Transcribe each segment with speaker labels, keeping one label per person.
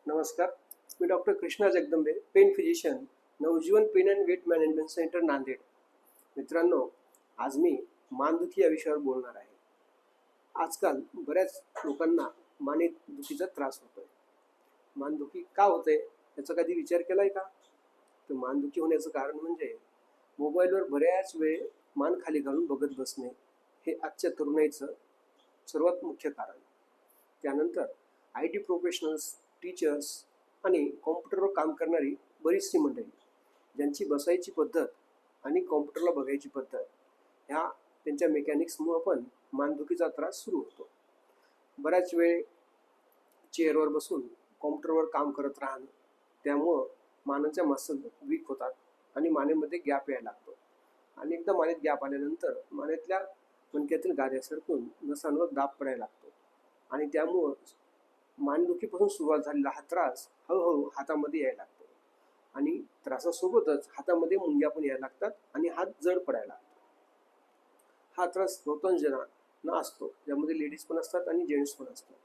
Speaker 1: नमस्कार, मी doctor Krishna Jagdambe, pain physician, Navjeevan pain and weight management centre, Nanded. मित्रांनो, आज मी मानदुखी या विषयावर बोलणार आहे. आजकाल बऱ्याच लोकांना मानेदुखीचा त्रास होतोय. मानदुखी का होते याचा कधी विचार केलाय का? तर मानदुखी होण्याचं कारण म्हणजे मोबाईलवर बऱ्याच वेळ मान खाली घालून बघत बसणे हे आजच्या तरुणाईचं सर्वात मुख्य कारण. त्यानंतर IT प्रोफेशनल्स, टीचर्स आणि कॉम्प्युटरवर काम करणारी बरीचशी मंडळी, ज्यांची बसायची पद्धत आणि कॉम्प्युटरला बघायची पद्धत ह्या त्यांच्या मेकॅनिक्समुळं पण मानदुखीचा त्रास सुरू होतो. बऱ्याच वेळ चेअरवर बसून कॉम्प्युटरवर काम करत राहणं, त्यामुळं मानेच्या मसल वीक होतात आणि मानेमध्ये गॅप यायला लागतो. आणि एकदा मानेत गॅप आल्यानंतर मानेतल्या मणक्यातील गाद्या सरकून नसांवर दाब पडायला लागतो आणि त्यामुळं मानदुखीपासून सुरुवात झालेला हा त्रास हळूहळू हातामध्ये यायला लागतो आणि त्रासासोबतच हातामध्ये मुंग्या पण यायला लागतात आणि हात जड पडायला लागतो. हा त्रास बहुतांश जणांना असतो, ज्यामध्ये लेडीज पण असतात आणि जेंट्स पण असतात.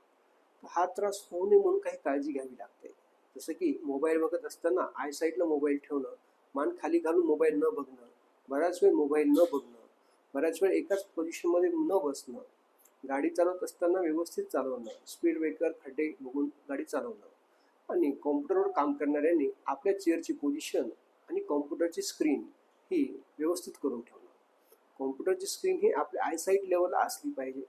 Speaker 1: हा त्रास होऊ नये म्हणून काही काळजी घ्यावी लागते. जसं की मोबाईल बघत असताना आयसाईटला मोबाईल ठेवणं, मान खाली घालून मोबाईल न बघणं, बराच वेळ मोबाईल न बघणं, बऱ्याच वेळ एकाच पोझिशनमध्ये न बसणं, गाडी चालवत असताना व्यवस्थित चालवणं, स्पीड ब्रेकर खड्डे बघून गाडी चालवणं आणि कॉम्प्युटरवर काम करणाऱ्यांनी आपल्या चेअरची पोझिशन आणि कॉम्प्युटरची स्क्रीन ही व्यवस्थित करून ठेवणं. कॉम्प्युटरची स्क्रीन ही आपल्या आयसाईट लेवलला असली पाहिजे.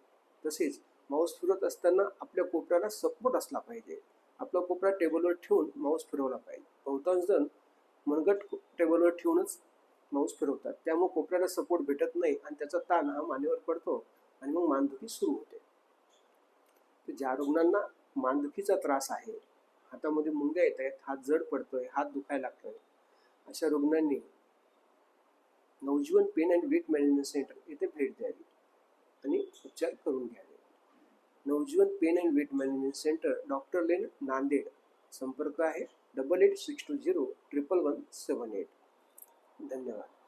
Speaker 1: तसेच माऊस फिरवत असताना आपल्या कोपऱ्याला सपोर्ट असला पाहिजे. आपला कोपरा टेबलवर ठेवून माऊस फिरवला पाहिजे. बहुतांश जण मनगट टेबलवर ठेवूनच माऊस फिरवतात, त्यामुळे कोपऱ्याला सपोर्ट भेटत नाही आणि त्याचा ताण हा मानेवर पडतो आणि मग मानदुखी सुरू होते. तर ज्या रुग्णांना मानदुखीचा त्रास आहे, हातामध्ये मुंग्या येत आहेत, हात जड पडतोय, हात दुखायला लागतोय, अशा रुग्णांनी Navjeevan pain and weight management centre येथे भेट द्यावी आणि उपचार करून घ्यावे. Navjeevan pain and weight management centre, doctor lane, Nanded. संपर्क आहे 8862011178. धन्यवाद.